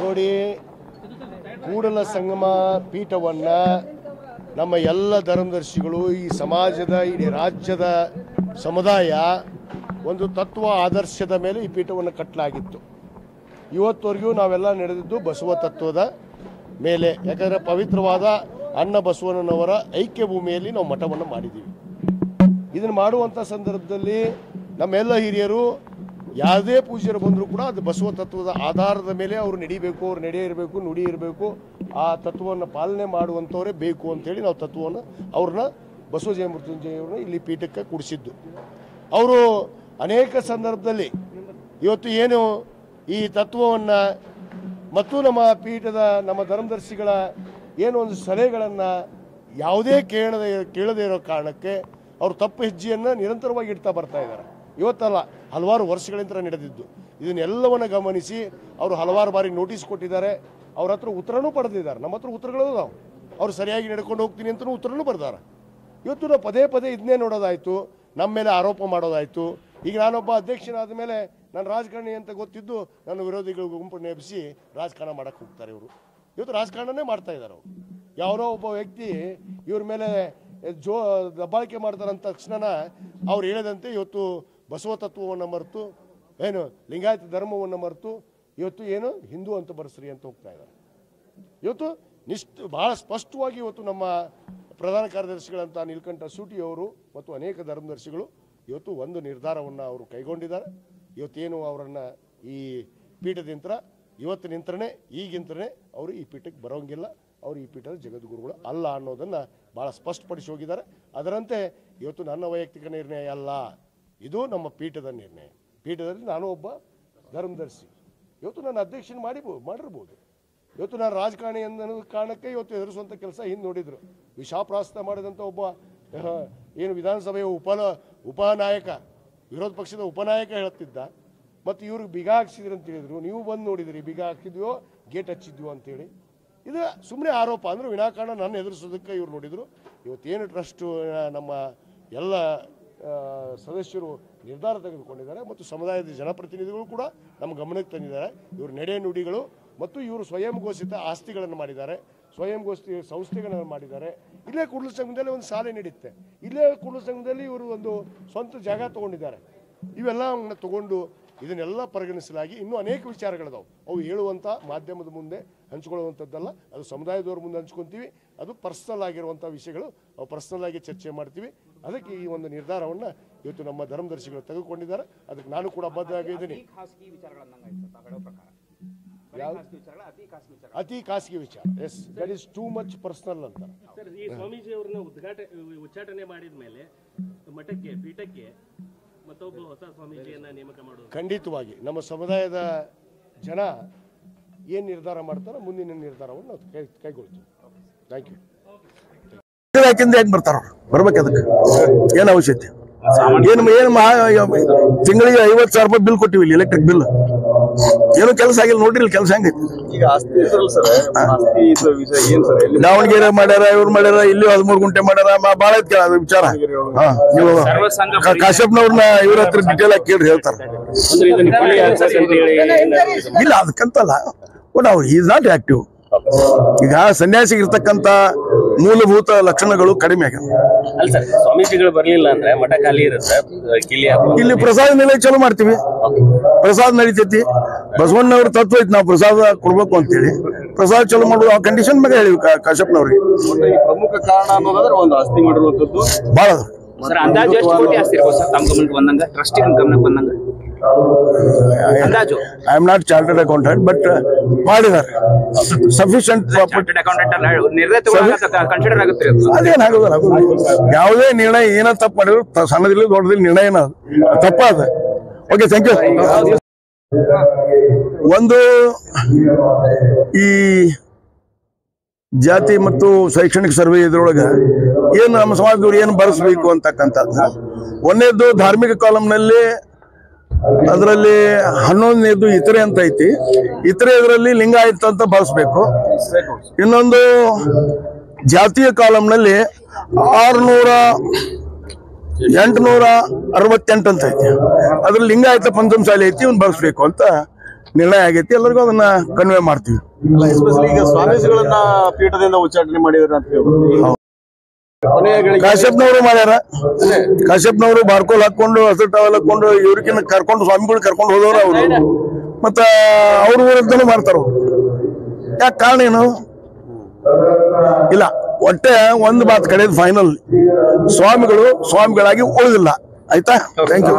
ನೋಡಿ, ಕೂಡಲ ಸಂಗಮ ಪೀಠವನ್ನ ನಮ್ಮ ಎಲ್ಲ ಧರ್ಮದರ್ಶಿಗಳು, ಈ ಸಮಾಜದ, ಇಡೀ ರಾಜ್ಯದ ಸಮುದಾಯ ಒಂದು ತತ್ವ ಆದರ್ಶದ ಮೇಲೆ ಈ ಪೀಠವನ್ನು ಕಟ್ಟಲಾಗಿತ್ತು. ಇವತ್ತವರೆಗೂ ನಾವೆಲ್ಲ ನಡೆದಿದ್ದು ಬಸವ ತತ್ವದ ಮೇಲೆ. ಯಾಕಂದರೆ ಪವಿತ್ರವಾದ ಅಣ್ಣ ಬಸವಣ್ಣನವರ ಐಕ್ಯ ಭೂಮಿಯಲ್ಲಿ ನಾವು ಮಠವನ್ನು ಮಾಡಿದ್ದೀವಿ. ಇದನ್ನು ಮಾಡುವಂಥ ಸಂದರ್ಭದಲ್ಲಿ ನಮ್ಮೆಲ್ಲ ಹಿರಿಯರು ಯಾವುದೇ ಪೂಜ್ಯರು ಬಂದರೂ ಕೂಡ ಅದು ಬಸವ ತತ್ವದ ಆಧಾರದ ಮೇಲೆ ಅವರು ನಡಿಬೇಕು, ಅವ್ರು ನಡೆ ಇರಬೇಕು, ನುಡಿ ಇರಬೇಕು, ಆ ತತ್ವವನ್ನು ಪಾಲನೆ ಮಾಡುವಂಥವರೇ ಬೇಕು ಅಂಥೇಳಿ ನಾವು ತತ್ವವನ್ನು ಅವ್ರನ್ನ ಬಸವ ಜಯ ಮೃತ್ಯುಂಜಯವ್ರನ್ನ ಇಲ್ಲಿ ಪೀಠಕ್ಕೆ ಕೂಡಿಸಿದ್ದು. ಅವರು ಅನೇಕ ಸಂದರ್ಭದಲ್ಲಿ ಇವತ್ತು ಏನು ಈ ತತ್ವವನ್ನು ಮತ್ತು ನಮ್ಮ ಪೀಠದ ನಮ್ಮ ಧರ್ಮದರ್ಶಿಗಳ ಏನೋ ಒಂದು ಸಲಹೆಗಳನ್ನು ಯಾವುದೇ ಕೇಳದೇ ಇರೋ ಕಾರಣಕ್ಕೆ ಅವರು ತಪ್ಪು ಹೆಜ್ಜೆಯನ್ನು ನಿರಂತರವಾಗಿ ಇಡ್ತಾ ಬರ್ತಾ ಇದ್ದಾರೆ. ಇವತ್ತಲ್ಲ, ಹಲವಾರು ವರ್ಷಗಳಿಂದ ನಡೆದಿದ್ದು. ಇದನ್ನೆಲ್ಲವನ್ನು ಗಮನಿಸಿ ಅವರು ಹಲವಾರು ಬಾರಿ ನೋಟಿಸ್ ಕೊಟ್ಟಿದ್ದಾರೆ. ಅವ್ರ ಹತ್ರ ಉತ್ತರನೂ ಪಡೆದಿದ್ದಾರೆ. ನಮ್ಮ ಹತ್ರ ಉತ್ತರಗಳು ನಾವು ಅವ್ರು ಸರಿಯಾಗಿ ನಡ್ಕೊಂಡು ಹೋಗ್ತೀನಿ ಅಂತಲೂ ಉತ್ತರನೂ ಬರ್ದಾರೆ. ಇವತ್ತು ನಾವು ಪದೇ ಪದೇ ಇದನ್ನೇ ನೋಡೋದಾಯಿತು, ನಮ್ಮ ಮೇಲೆ ಆರೋಪ ಮಾಡೋದಾಯಿತು. ಈಗ ನಾನೊಬ್ಬ ಅಧ್ಯಕ್ಷನಾದ ಮೇಲೆ ನಾನು ರಾಜಕಾರಣಿ ಅಂತ ಗೊತ್ತಿದ್ದು ನನ್ನ ವಿರೋಧಿಗಳು ಗುಂಪನ್ನು ಎಬ್ಬಿಸಿ ರಾಜಕಾರಣ ಮಾಡೋಕ್ಕೆ ಹೋಗ್ತಾರೆ. ಇವರು ಇವತ್ತು ರಾಜಕಾರಣನೇ ಮಾಡ್ತಾ ಇದ್ದಾರೆ. ಅವರು ಯಾರೋ ಒಬ್ಬ ವ್ಯಕ್ತಿ ಇವ್ರ ಮೇಲೆ ದಬ್ಬಾಳಿಕೆ ಮಾಡ್ತಾರೆ ಅಂದ ತಕ್ಷಣ ಅವ್ರು ಹೇಳಿದಂತೆ ಇವತ್ತು ಬಸವ ತತ್ವವನ್ನು ಮರೆತು ಏನು ಲಿಂಗಾಯತ ಧರ್ಮವನ್ನು ಮರೆತು ಇವತ್ತು ಏನು ಹಿಂದೂ ಅಂತ ಬರೆಸ್ರಿ ಅಂತ ಹೋಗ್ತಾ ಇದ್ದಾರೆ. ಇವತ್ತು ಭಾಳ ಸ್ಪಷ್ಟವಾಗಿ ಇವತ್ತು ನಮ್ಮ ಪ್ರಧಾನ ಕಾರ್ಯದರ್ಶಿಗಳಂತ ನೀಲಕಂಠ ಸೂಟಿಯವರು ಮತ್ತು ಅನೇಕ ಧರ್ಮದರ್ಶಿಗಳು ಇವತ್ತು ಒಂದು ನಿರ್ಧಾರವನ್ನು ಅವರು ಕೈಗೊಂಡಿದ್ದಾರೆ. ಇವತ್ತೇನು ಅವರನ್ನು ಈ ಪೀಠದಿಂತ ಇವತ್ತಿನಿಂತರೇ ಈಗಿಂತರೇ ಅವರು ಈ ಪೀಠಕ್ಕೆ ಬರೋಂಗಿಲ್ಲ, ಅವರು ಈ ಪೀಠದ ಜಗದ್ಗುರುಗಳು ಅಲ್ಲ ಅನ್ನೋದನ್ನು ಭಾಳ ಸ್ಪಷ್ಟಪಡಿಸಿ ಹೋಗಿದ್ದಾರೆ. ಅದರಂತೆ ಇವತ್ತು ನನ್ನ ವೈಯಕ್ತಿಕ ನಿರ್ಣಯ ಅಲ್ಲ, ಇದು ನಮ್ಮ ಪೀಠದ ನಿರ್ಣಯ. ಪೀಠದಲ್ಲಿ ನಾನು ಒಬ್ಬ ಧರ್ಮದರ್ಶಿ. ಇವತ್ತು ನನ್ನ ಅಧ್ಯಕ್ಷನ ಮಾಡಿರ್ಬೋದು. ಇವತ್ತು ನಾನು ರಾಜಕಾರಣಿ ಅನ್ನೋ ಕಾರಣಕ್ಕೆ ಇವತ್ತು ಎದುರಿಸುವಂಥ ಕೆಲಸ ಹಿಂದೆ ನೋಡಿದರು. ವಿಷಾಪ್ರಾಸ್ತ ಮಾಡಿದಂಥ ಒಬ್ಬ ಏನು ವಿಧಾನಸಭೆಯ ಉಪನಾಯಕ, ವಿರೋಧ ಪಕ್ಷದ ಉಪನಾಯಕ ಹೇಳ್ತಿದ್ದ. ಮತ್ತು ಇವ್ರಿಗೆ ಬಿಗ ಹಾಕ್ಸಿದ್ರಿ ಅಂತ ಹೇಳಿದ್ರು. ನೀವು ಬಂದು ನೋಡಿದ್ರಿ, ಬಿಗ ಹಾಕಿದ್ವೋ ಗೇಟ್ ಹಚ್ಚಿದ್ವೋ ಅಂತೇಳಿ. ಇದು ಸುಮ್ಮನೆ ಆರೋಪ. ಅಂದರೆ ವಿನಾಕಾರಣ ನನ್ನ ಎದುರಿಸೋದಕ್ಕೆ ಇವ್ರು ನೋಡಿದರು. ಇವತ್ತೇನು ಟ್ರಸ್ಟು ನಮ್ಮ ಎಲ್ಲ ಸದಸ್ಯರು ನಿರ್ಧಾರ ತೆಗೆದುಕೊಂಡಿದ್ದಾರೆ ಮತ್ತು ಸಮುದಾಯದ ಜನಪ್ರತಿನಿಧಿಗಳು ಕೂಡ ನಮ್ಮ ಗಮನಕ್ಕೆ ತಂದಿದ್ದಾರೆ. ಇವರು ನಡೆ ನುಡಿಗಳು ಮತ್ತು ಇವರು ಸ್ವಯಂ ಘೋಷಿತ ಆಸ್ತಿಗಳನ್ನು ಮಾಡಿದ್ದಾರೆ, ಸ್ವಯಂ ಘೋಷಿತ ಸಂಸ್ಥೆಗಳನ್ನು ಮಾಡಿದ್ದಾರೆ. ಇಲ್ಲೇ ಕೂಡಲ ಸಂಘದಲ್ಲಿ ಒಂದು ಶಾಲೆ ನಡೆಯುತ್ತೆ, ಇಲ್ಲೇ ಕೂಡಲ ಸಂಘದಲ್ಲಿ ಇವರು ಒಂದು ಸ್ವಂತ ಜಾಗ ತೊಗೊಂಡಿದ್ದಾರೆ. ಇವೆಲ್ಲವನ್ನು ತಗೊಂಡು ಇದನ್ನೆಲ್ಲ ಪರಿಗಣಿಸಲಾಗಿ ಇನ್ನೂ ಅನೇಕ ವಿಚಾರಗಳಿದಾವೆ. ಅವು ಹೇಳುವಂಥ ಮಾಧ್ಯಮದ ಮುಂದೆ ಹಂಚ್ಕೊಳ್ಳುವಂಥದ್ದಲ್ಲ, ಅದು ಸಮುದಾಯದವ್ರ ಮುಂದೆ ಹಂಚ್ಕೊತೀವಿ. ಅದು ಪರ್ಸನಲ್ ಆಗಿರುವಂಥ ವಿಷಯಗಳು, ಅವು ಪರ್ಸನಲ್ ಆಗಿ ಚರ್ಚೆ ಮಾಡ್ತೀವಿ. ಅದಕ್ಕೆ ಈ ಒಂದು ನಿರ್ಧಾರವನ್ನು ಇವತ್ತು ನಮ್ಮ ಧರ್ಮದರ್ಶಿಗಳು ತೆಗೆದುಕೊಂಡಿದ್ದಾರೆ. ಅದಕ್ಕೆ ನಾನು ಕೂಡ ಬದ್ಧವಾಗಿದ್ದೀನಿ. ಅತಿ ಖಾಸಗಿ ವಿಚಾರ, yes, that is too much personal ಅಂತ. ಈ ಸ್ವಾಮೀಜಿ ಅವ್ರನ್ನ ಉಚ್ಚಾಟನೆ ಮಾಡಿದ ಮೇಲೆ ಮಠಕ್ಕೆ ಪೀಠಕ್ಕೆ ಮತ್ತೊಬ್ಬ ಹೊಸ ಸ್ವಾಮೀಜಿಯನ್ನ ನೇಮಕ ಮಾಡೋದು ಖಂಡಿತವಾಗಿ ನಮ್ಮ ಸಮುದಾಯದ ಜನ ಏನು ನಿರ್ಧಾರ ಮಾಡ್ತಾರೋ ಮುಂದಿನ ನಿರ್ಧಾರವನ್ನು ನಾವು ಕೈಗೊಳ್ತೀವಿ. Thank you. ಯಾಕೆ ಬರ್ತಾರ ಬರ್ಬೇಕು, ಅದಕ್ಕೆ ಏನು ಅವಶ್ಯಕತೆ? ಏನು ತಿಂಗಳಿಗೆ 50,000 ರೂಪಾಯಿ ಬಿಲ್ ಕೊಟ್ಟಿವಿ ಇಲ್ಲಿ, ಎಲೆಕ್ಟ್ರಿಕ್ ಬಿಲ್. ಏನು ಕೆಲಸ ಆಗಿಲ್ಲ ನೋಡ್ರಿ, ಕೆಲಸ ಹೆಂಗೈತಿ. ದಾವಣಗೆರೆ ಮಾಡ್ಯಾರ, ಇವ್ರು ಮಾಡ್ಯಾರ, ಇಲ್ಲಿ 13 ಗುಂಟೆ ಮಾಡ್ಯಾರ, ಭಾಳ ಐತಿ ಅದು ವಿಚಾರ. ನೀವು ಕಾಶ್ಯಪ್ನವ್ರನ್ನ ಇವ್ರ ಹತ್ರ ಡಿಟೇಲ್ ಆಗಿ ಕೇಳಿ ಹೇಳ್ತಾರ. ಇಲ್ಲ ಅದಕ್ಕಂತಲ್ಲ, ಅವ್ರು ಈಸ್ ನಾಟ್ ಆಕ್ಟಿವ್. ಈಗ ಸನ್ಯಾಸಿಗಿರ್ತಕ್ಕಂಥ ಮೂಲಭೂತ ಲಕ್ಷಣಗಳು ಕಡಿಮೆ ಆಗ್ಯಾವ. ಸ್ವಾಮೀಜಿಗಳು ಬರ್ಲಿಲ್ಲ ಅಂದ್ರೆ ಮಠ ಖಾಲಿ ಇರುತ್ತೆ. ಇಲ್ಲಿ ಪ್ರಸಾದ ನಿಲಯ ಚಲೋ ಮಾಡ್ತೀವಿ, ಪ್ರಸಾದ ನಡೀತೈತಿ. ಬಸವಣ್ಣವ್ರ ತತ್ವ ಐತಿ, ನಾವು ಪ್ರಸಾದ ಕೊಡ್ಬೇಕು ಅಂತೇಳಿ ಪ್ರಸಾದ ಚಲೋ ಮಾಡುದು. ಆ ಕಂಡೀಷನ್ ಮೇಲೆ ಹೇಳಿ ಕಾಶ್ಯಪ್ನವ್ರಿಗೆ. ಪ್ರಮುಖ ಕಾರಣ ಅನ್ನೋದಾದ್ರೆ ಒಂದು ಆಸ್ತಿ ಮಾಡಿರುವಂತದ್ದು ಬಹಳ ಅಂದಾಜು ಎಷ್ಟು ಕೋಟಿ ಆಸ್ತಿ ಇರ್ಬೋದು ಸರ್ ತಮ್ಮ ಗಮನಕ್ಕೆ ಬಂದಂಗ, ಟ್ರಸ್ಟಿ ಗಮನಕ್ಕೆ ಬಂದಂಗ ಅಂದಾಜು? I am not chartered accountant, but ಮಾಡಿದ್ದಾರೆ ಸಫಿಶಿಯಂಟ್. ಚಾರ್ಟರ್ಡ್ ಅಕೌಂಟೆಂಟ್ ನಿರ್ಣಯ ಕನ್ಸಿಡರ್ ಆಗುತ್ತೆ. ಅದೇನಾಗೋದಿಲ್ಲ, ಯಾವುದೇ ನಿರ್ಣಯ ಏನ ತಪ್ಪು ಮಾಡಿದ್ರು ಸಣ್ಣದಿಲ್ಲ ದೊಡ್ಡದಿಲ್ಲ ನಿರ್ಣಯ ತಪ್ಪಾದ. Okay, thank you. ಒಂದು ಈ ಜಾತಿ ಮತ್ತು ಶೈಕ್ಷಣಿಕ ಸರ್ವೆ ಇದ್ರೊಳಗೆ ಏನು ನಮ್ಮ ಸಮಾಜದವ್ರು ಏನು ಬರೆಸಬೇಕು ಅಂತಕ್ಕಂಥದ್ದು. ಒಂದನೇದು ಧಾರ್ಮಿಕ ಕಾಲಂನಲ್ಲಿ, ಅದರಲ್ಲಿ 11ನೇದು ಇತರೆ ಅಂತ ಐತಿ. ಇತರೆ ಇದರಲ್ಲಿ ಲಿಂಗಾಯತ ಅಂತ ಬಳಸಬೇಕು. ಇನ್ನೊಂದು ಜಾತಿಯ ಕಾಲಂನಲ್ಲಿ 868 ಅಂತ ಐತಿ. ಅದ್ರ ಲಿಂಗಾಯತ ಪಂಚಮಸಾಲಿ ಐತಿ, ಇವ್ನು ಬರ್ಸ್ಬೇಕು ಅಂತ ನಿರ್ಣಯ ಆಗೈತಿ. ಎಲ್ಲರಿಗೂ ಅದನ್ನ ಕನ್ವೆ ಮಾಡ್ತೀವಿ. ಎಸ್ಪೆಷಲಿ ಈಗ ಸ್ವಾಮೀಜಿಗಳನ್ನ ಪೀಠದಿಂದ ಉಚ್ಚಾಟನೆ ಮಾಡಿದ್ರು ಅಂತ ಹೇಳ್ಬೋದು. ಕಾಶ್ಯಪ್ನವರು ಮಾಡ್ಯಾರ. ಕಾಶ್ಯಪ್ನವರು ಬಾರ್ಕೋಲ್ ಹಾಕೊಂಡು ಹಸಿರು ಟವಲ್ ಹಾಕೊಂಡು ಇವ್ರಿಗಿನ್ನ ಕರ್ಕೊಂಡು ಸ್ವಾಮಿಗಳು ಕರ್ಕೊಂಡು ಹೋದವ್ರು ಅವರು. ಮತ್ತ ಅವ್ರ ವಿರುದ್ಧನೂ ಮಾಡ್ತಾರ. ಯಾಕೆ ಕಾರಣ ಏನು ಇಲ್ಲ. ಒಟ್ಟೆ ಒಂದು ಮಾತು ಕಡೆದು ಫೈನಲ್, ಸ್ವಾಮಿಗಳು ಸ್ವಾಮಿಗಳಾಗಿ ಉಳಿದಿಲ್ಲ. ಆಯ್ತಾ? Thank you.